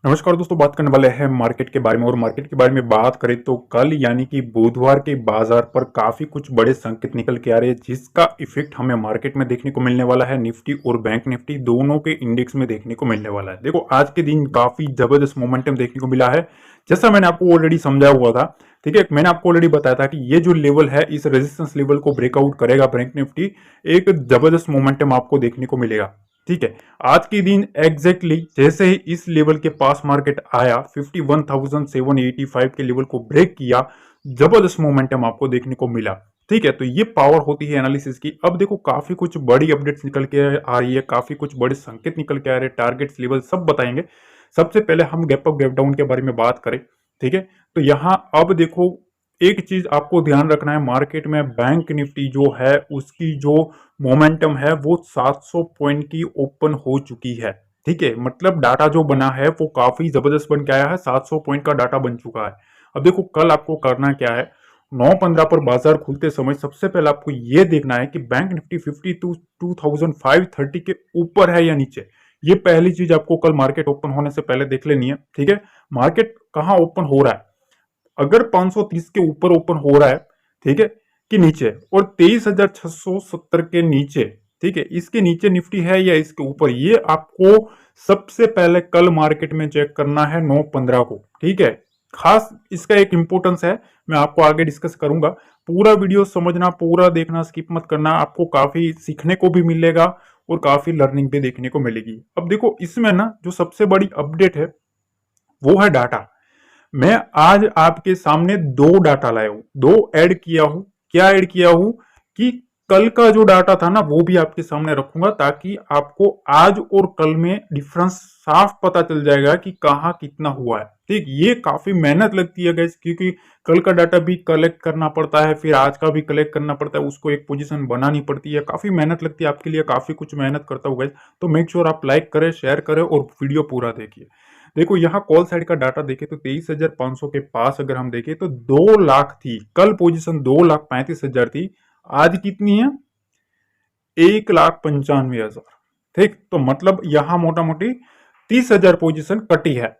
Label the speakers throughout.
Speaker 1: नमस्कार दोस्तों, बात करने वाले हैं मार्केट के बारे में। और मार्केट के बारे में बात करें तो कल यानी कि बुधवार के बाजार पर काफी कुछ बड़े संकेत निकल के आ रहे हैं, जिसका इफेक्ट हमें मार्केट में देखने को मिलने वाला है। निफ्टी और बैंक निफ्टी दोनों के इंडेक्स में देखने को मिलने वाला है। देखो, आज के दिन काफी जबरदस्त मोमेंटम देखने को मिला है, जैसा मैंने आपको ऑलरेडी समझाया हुआ था। ठीक है, मैंने आपको ऑलरेडी बताया था कि ये जो लेवल है, इस रेजिस्टेंस लेवल को ब्रेकआउट करेगा बैंक निफ्टी, एक जबरदस्त मोमेंटम आपको देखने को मिलेगा। ठीक है, आज के दिन एग्जैक्टली जैसे ही इस लेवल के पास मार्केट आया, 51,785 के लेवल को ब्रेक किया, जबरदस्त मोमेंटम आपको देखने को मिला। ठीक है, तो ये पावर होती है एनालिसिस की। अब देखो, काफी कुछ बड़ी अपडेट्स निकल के आ रही है, काफी कुछ बड़े संकेत निकल के आ रहे हैं, टारगेट्स लेवल सब बताएंगे। सबसे पहले हम गैप अप गैप डाउन के बारे में बात करें। ठीक है, तो यहां अब देखो, एक चीज आपको ध्यान रखना है, मार्केट में बैंक निफ्टी जो है उसकी जो मोमेंटम है वो 700 पॉइंट की ओपन हो चुकी है। ठीक है, मतलब डाटा जो बना है वो काफी जबरदस्त बन के आया है, 700 पॉइंट का डाटा बन चुका है। अब देखो, कल आपको करना क्या है, 9:15 पर बाजार खुलते समय सबसे पहले आपको यह देखना है कि बैंक निफ्टी 52,530 के ऊपर है या नीचे। ये पहली चीज आपको कल मार्केट ओपन होने से पहले देख लेनी है। ठीक है, मार्केट कहां ओपन हो रहा है, अगर 530 के ऊपर ओपन हो रहा है, ठीक है, कि नीचे, और 23,670 के नीचे, ठीक है, इसके नीचे निफ्टी है या इसके ऊपर, ये आपको सबसे पहले कल मार्केट में चेक करना है 9:15 को। ठीक है, खास इसका एक इंपॉर्टेंस है, मैं आपको आगे डिस्कस करूंगा। पूरा वीडियो समझना, पूरा देखना, स्किप मत करना, आपको काफी सीखने को भी मिलेगा और काफी लर्निंग भी देखने को मिलेगी। अब देखो, इसमें ना जो सबसे बड़ी अपडेट है वो है डाटा। मैं आज आपके सामने दो डाटा लाया हूं, दो ऐड किया हूं। क्या ऐड किया हूं कि कल का जो डाटा था ना वो भी आपके सामने रखूंगा, ताकि आपको आज और कल में डिफरेंस साफ पता चल जाएगा कि कहाँ कितना हुआ है। ठीक, ये काफी मेहनत लगती है गैस, क्योंकि कल का डाटा भी कलेक्ट करना पड़ता है, फिर आज का भी कलेक्ट करना पड़ता है, उसको एक पोजीशन बनानी पड़ती है, काफी मेहनत लगती है, आपके लिए काफी कुछ मेहनत करता हूँ गैस। तो मेक श्योर आप लाइक करें, शेयर करें और वीडियो पूरा देखिए। देखो, यहाँ कॉल साइड का डाटा देखें तो 23,500 के पास अगर हम देखें तो 2 लाख थी कल पोजीशन, 2,35,000 थी। आज कितनी है, 1,95,000। ठीक, तो मतलब यहां मोटा मोटी 30,000 पोजीशन कटी है।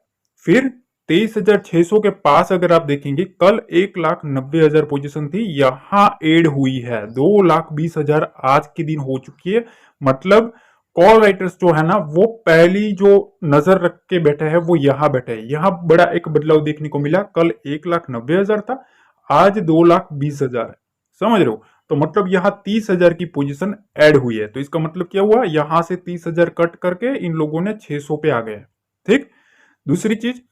Speaker 1: फिर 23,600 के पास अगर आप देखेंगे, कल 1,90,000 पोजीशन थी, यहां एड हुई है 2,20,000 आज के दिन हो चुकी है। मतलब कॉल राइटर्स जो है ना, वो पहली जो नजर रख के बैठे हैं वो यहां बैठे हैं। यहां बड़ा एक बदलाव देखने को मिला, कल 1,90,000 था, आज 2,20,000 है। समझ रहे हो, तो मतलब यहाँ 30,000 की पोजीशन ऐड हुई है। तो इसका मतलब क्या हुआ, यहां से 30,000 कट करके इन लोगों ने 600 पे आ गए। ठीक, दूसरी चीज,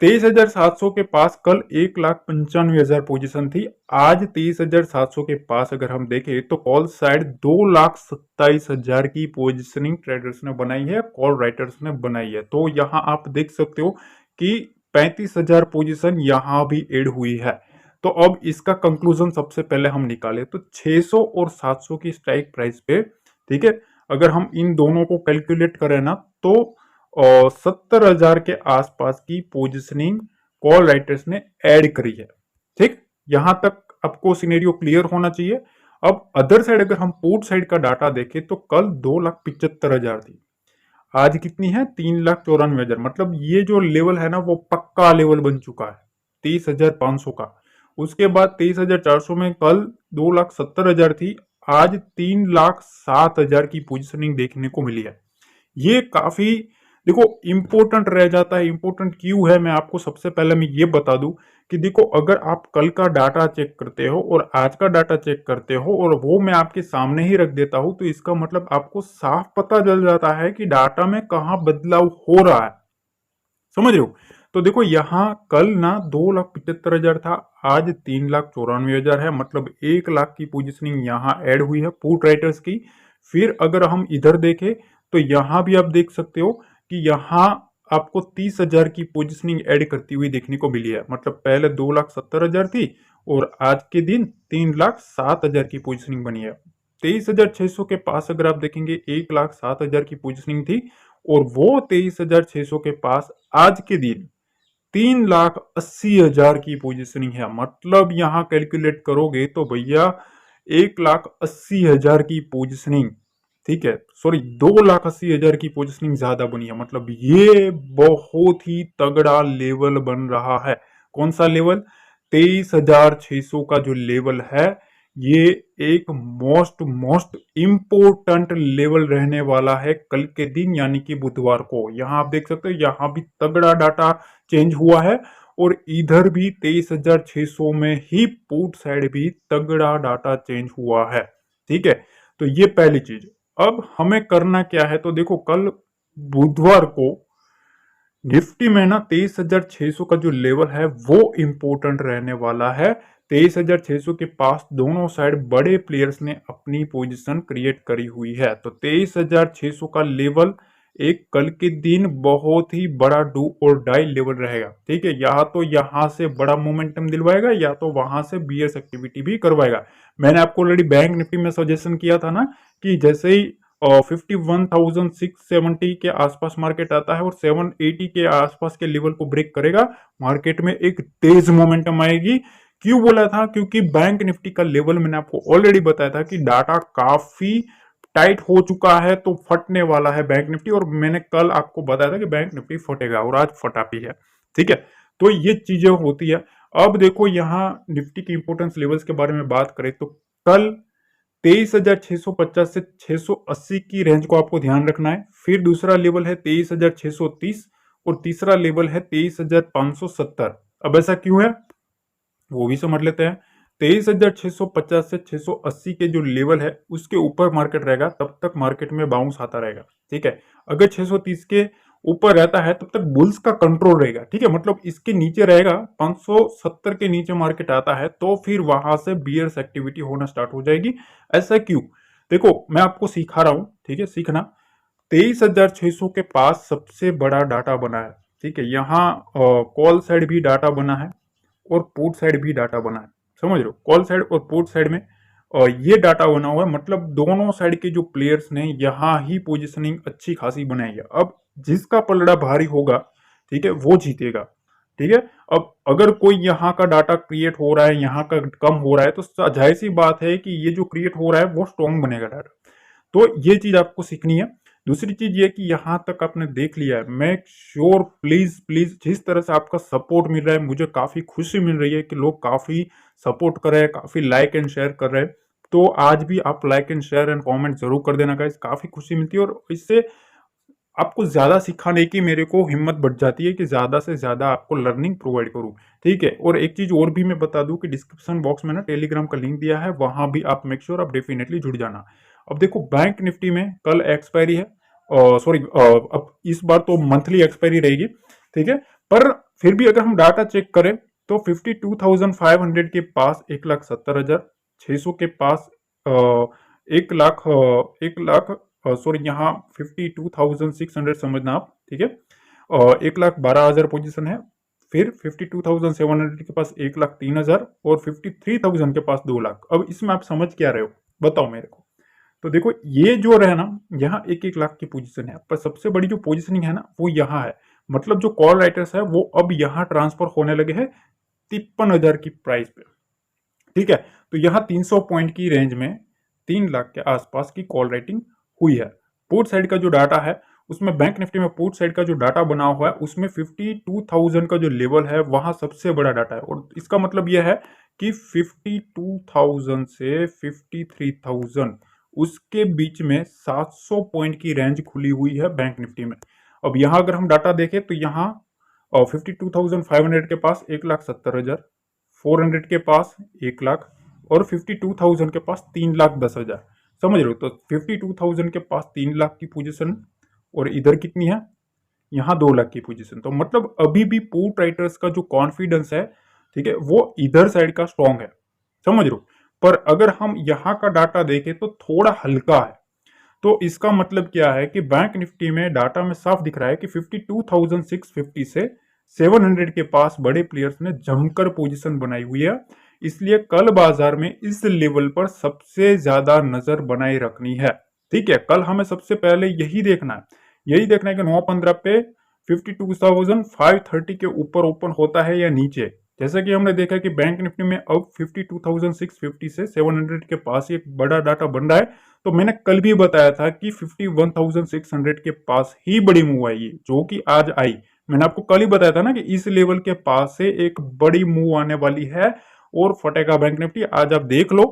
Speaker 1: 23,700 के पास कल 1,95,000 पोजीशन थी, आज 23,700 के पास अगर हम देखें तो कॉल साइड 2,27,000 की पोजीशनिंग ट्रेडर्स ने बनाई है, कॉल राइटर्स ने बनाई है। तो यहां आप देख सकते हो कि 35,000 पोजीशन यहां भी एड हुई है। तो अब इसका कंक्लूजन सबसे पहले हम निकाले तो 600 और 700 की स्ट्राइक प्राइस पे, ठीक है, अगर हम इन दोनों को कैलकुलेट करें ना, तो 70,000 के आसपास की पोजिशनिंग कॉल राइटर्स ने ऐड करी है। ठीक, यहां तक आपको सिनेरियो क्लियर होना चाहिए। अब अदर साइड अगर हम पुट साइड का डाटा देखें तो कल 2,75,000 थी, आज कितनी है, 3,94,000। मतलब ये जो लेवल है ना वो पक्का लेवल बन चुका है 23,500 का। उसके बाद 23,400 में कल 2,70,000 थी, आज 3,07,000 की पोजीशनिंग देखने को मिली है। ये काफी देखो इंपॉर्टेंट रह जाता है। इंपॉर्टेंट क्यों है, मैं आपको सबसे पहले मैं ये बता दूं कि देखो, अगर आप कल का डाटा चेक करते हो और आज का डाटा चेक करते हो और वो मैं आपके सामने ही रख देता हूं, तो इसका मतलब आपको साफ पता चल जाता है कि डाटा में कहां बदलाव हो रहा है। समझ रहे हो, तो देखो यहाँ कल ना 2,75,000 था, आज 3,94,000 है। मतलब 1 लाख की पोजीशनिंग यहाँ ऐड हुई है पुट राइटर्स की। फिर अगर हम इधर देखें तो यहाँ भी आप देख सकते हो कि यहाँ आपको 30,000 की पोजीशनिंग ऐड करती हुई देखने को मिली है। मतलब पहले 2,70,000 थी और आज के दिन 3,07,000 की पोजीशनिंग बनी है। 23,600 के पास अगर आप देखेंगे 1,07,000 की पोजीशनिंग थी, और वो 23,600 के पास आज के दिन 3,80,000 की पोजीशनिंग है। मतलब यहां कैलकुलेट करोगे तो भैया 1,80,000 की पोजीशनिंग ठीक है, सॉरी 2,80,000 की पोजीशनिंग ज्यादा बनी है, मतलब ये बहुत ही तगड़ा लेवल बन रहा है। कौन सा लेवल? 23,600 का जो लेवल है, ये एक मोस्ट मोस्ट इम्पोर्टेंट लेवल रहने वाला है कल के दिन, यानी कि बुधवार को। यहां आप देख सकते हो, यहां भी तगड़ा डाटा चेंज हुआ है और इधर भी 23,600 में ही पुट साइड भी तगड़ा डाटा चेंज हुआ है। ठीक है, तो ये पहली चीज। अब हमें करना क्या है, तो देखो कल बुधवार को निफ्टी में ना 23,600 का जो लेवल है वो इंपॉर्टेंट रहने वाला है। 23,600 के पास दोनों साइड बड़े प्लेयर्स ने अपनी पोजीशन क्रिएट करी हुई है, तो 23,600 का लेवल एक कल के दिन बहुत ही बड़ा डू और डाई लेवल रहेगा। ठीक है, या तो यहां से बड़ा मोमेंटम दिलवाएगा या तो वहां से बीयर्स एक्टिविटी भी करवाएगा। मैंने आपको ऑलरेडी बैंक निफ्टी में सजेशन किया था ना कि जैसे ही 51,670 के आसपास मार्केट आता है और 780 के आसपास के लेवल को ब्रेक करेगा, मार्केट में एक तेज मोमेंटम आएगी। क्यों बोला था? क्योंकि बैंक निफ्टी का लेवल मैंने आपको ऑलरेडी बताया था कि डाटा काफी टाइट हो चुका है, तो फटने वाला है बैंक निफ्टी, और मैंने कल आपको बताया था कि बैंक निफ्टी फटेगा और आज फटा भी है। ठीक है, तो ये चीजें होती है। अब देखो यहाँ निफ्टी की इंपोर्टेंस लेवल्स के बारे में बात करें तो कल 23,650 से 680 की रेंज को आपको ध्यान रखना है। फिर दूसरा लेवल है 23,630 और तीसरा लेवल है 23,570। अब ऐसा क्यों है वो भी समझ लेते हैं। 23,650 से 680 के जो लेवल है उसके ऊपर मार्केट रहेगा तब तक मार्केट में बाउंस आता रहेगा। ठीक है, अगर 630 के ऊपर रहता है तब तक बुल्स का कंट्रोल रहेगा। ठीक है, मतलब इसके नीचे रहेगा, 570 के नीचे मार्केट आता है तो फिर वहां से बियर्स एक्टिविटी होना स्टार्ट हो जाएगी। ऐसा क्यों? देखो मैं आपको सिखा रहा हूं, ठीक है, सीखना। 23,600 के पास सबसे बड़ा डाटा बना है। ठीक है, यहाँ कॉल साइड भी डाटा बना है और पुट साइड भी डाटा बना है। समझ लो, कॉल साइड और पुट साइड में ये डाटा बना हुआ है, मतलब दोनों साइड के जो प्लेयर्स ने यहाँ ही पोजीशनिंग अच्छी खासी बनाई है। अब जिसका पलड़ा भारी होगा, ठीक है, वो जीतेगा। ठीक है, अब अगर कोई यहाँ का डाटा क्रिएट हो रहा है, यहाँ का कम हो रहा है, तो जाहिर सी बात है कि ये जो क्रिएट हो रहा है वो स्ट्रॉन्ग बनेगा डाटा। तो ये चीज आपको सीखनी है। दूसरी चीज ये कि यहां तक आपने देख लिया है, मेक श्योर प्लीज प्लीज, जिस तरह से आपका सपोर्ट मिल रहा है मुझे काफी खुशी मिल रही है कि लोग काफी सपोर्ट कर रहे हैं, काफी लाइक एंड शेयर कर रहे हैं। तो आज भी आप like and share and comment जरूर कर देना गाइस, काफी खुशी मिलती है और इससे आपको ज्यादा सिखाने की मेरे को हिम्मत बढ़ जाती है कि ज्यादा से ज्यादा आपको लर्निंग प्रोवाइड करूं। ठीक है, और एक चीज और भी मैं बता दूं कि डिस्क्रिप्शन बॉक्स में ना टेलीग्राम का लिंक दिया है, वहां भी आप मेक श्योर आप डेफिनेटली जुड़ जाना। अब देखो बैंक निफ्टी में कल एक्सपायरी है, सॉरी अब इस बार तो मंथली एक्सपायरी रहेगी। ठीक है, पर फिर भी अगर हम डाटा चेक करें तो 52,500 के पास 1,70,600 के पास 1 लाख 1 लाख सॉरी यहाँ 52,600 समझना आप। ठीक है, 1,12,000 पोजीशन है। फिर 52,700 के पास 1,03,000 और 53,000 के पास 2 लाख। अब इसमें आप समझ क्या रहे हो बताओ मेरे को। तो देखो ये जो रहे ना, यहाँ 1-1 लाख की पोजीशन है, पर सबसे बड़ी जो पोजीशनिंग है ना वो यहाँ है। मतलब जो कॉल राइटर्स है वो अब यहाँ ट्रांसफर होने लगे हैं 53,000 की प्राइस पे। ठीक है, तो यहाँ 300 पॉइंट की रेंज में 3 लाख के आसपास की कॉल राइटिंग हुई है। पुट साइड का जो डाटा है उसमें बैंक निफ्टी में पुट साइड का जो डाटा बना हुआ है उसमें 52,000 का जो लेवल है वहां सबसे बड़ा डाटा है, और इसका मतलब यह है कि 52,000 से 53,000 उसके बीच में 700 पॉइंट की रेंज खुली हुई है बैंक निफ्टी में। अब यहाँ अगर हम डाटा देखें तो यहाँ 52,500 के पास 1,70,000, 400 के पास 1 लाख और 52,000 के पास 3,10,000। समझ रहे हो, तो 52,000 के पास 3 लाख की पोजीशन और इधर कितनी है, यहाँ 2 लाख की पोजीशन। तो मतलब अभी भी पुट राइटर्स का जो कॉन्फिडेंस है, ठीक है, वो इधर साइड का स्ट्रॉन्ग है। समझ रहे हो, पर अगर हम यहाँ का डाटा देखें तो थोड़ा हल्का है। तो इसका मतलब क्या है कि बैंक निफ्टी में डाटा में साफ दिख रहा है कि 52,650 से 700 के पास बड़े प्लेयर्स ने जमकर पोजीशन बनाई हुई है। इसलिए कल बाजार में इस लेवल पर सबसे ज्यादा नजर बनाए रखनी है। ठीक है, कल हमें सबसे पहले यही देखना है, कि 9-15 पे 52,530 के ऊपर ओपन होता है या नीचे। जैसा कि हमने देखा कि बैंक निफ्टी में अब 52,650 से 700 के पास एक बड़ा डाटा बन रहा है, तो मैंने कल भी बताया था कि 51,600 के पास ही बड़ी मूव आई है, जो कि आज आई। मैंने आपको कल ही बताया था ना कि इस लेवल के पास से एक बड़ी मूव आने वाली है और फटेगा बैंक निफ्टी। आज आप देख लो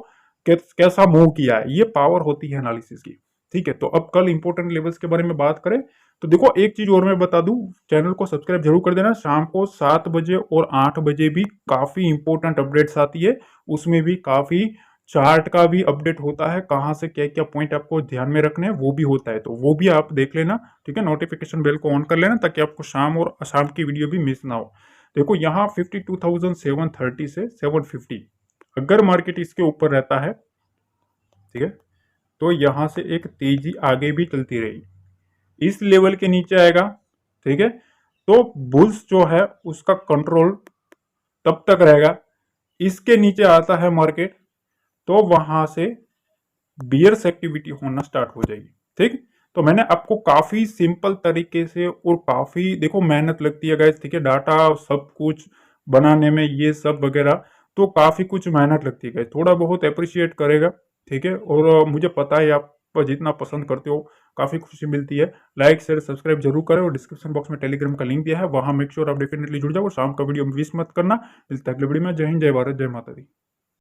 Speaker 1: कैसा मूव किया है। ये पावर होती है एनालिसिस की। ठीक है, तो अब कल इंपॉर्टेंट लेवल्स के बारे में बात करें तो देखो, एक चीज और मैं बता दूं, चैनल को सब्सक्राइब जरूर कर देना। शाम को 7 बजे और 8 बजे भी काफी इंपॉर्टेंट अपडेट्स आती है, उसमें भी काफी चार्ट का भी अपडेट होता है, कहाँ से क्या क्या पॉइंट आपको ध्यान में रखने हैं वो भी होता है, तो वो भी आप देख लेना। ठीक है, नोटिफिकेशन बेल को ऑन कर लेना ताकि आपको शाम और शाम की वीडियो भी मिस ना हो। देखो यहाँ 52,730 से 750, अगर मार्केट इसके ऊपर रहता है, ठीक है, तो यहां से एक तेजी आगे भी चलती रही, इस लेवल के नीचे आएगा, ठीक है, तो बुल्स जो है उसका कंट्रोल तब तक रहेगा। इसके नीचे आता है मार्केट तो वहां से बियर्स एक्टिविटी होना स्टार्ट हो जाएगी। ठीक, तो मैंने आपको काफी सिंपल तरीके से और काफी देखो मेहनत लगती है गाइस, ठीक है, डाटा सब कुछ बनाने में ये सब वगैरह, तो काफी कुछ मेहनत लगती है गाइस, थोड़ा बहुत अप्रिशिएट करेगा। ठीक है, और मुझे पता है आप जितना पसंद करते हो काफी खुशी मिलती है। लाइक शेयर सब्सक्राइब जरूर करें और डिस्क्रिप्शन बॉक्स में टेलीग्राम का लिंक दिया है, वहां मेक श्योर आप डेफिनेटली जुड़ जाओ। शाम का वीडियो मिस मत करना। मिलता है अगली वीडियो में। जय हिंद, जय भारत, जय माता दी।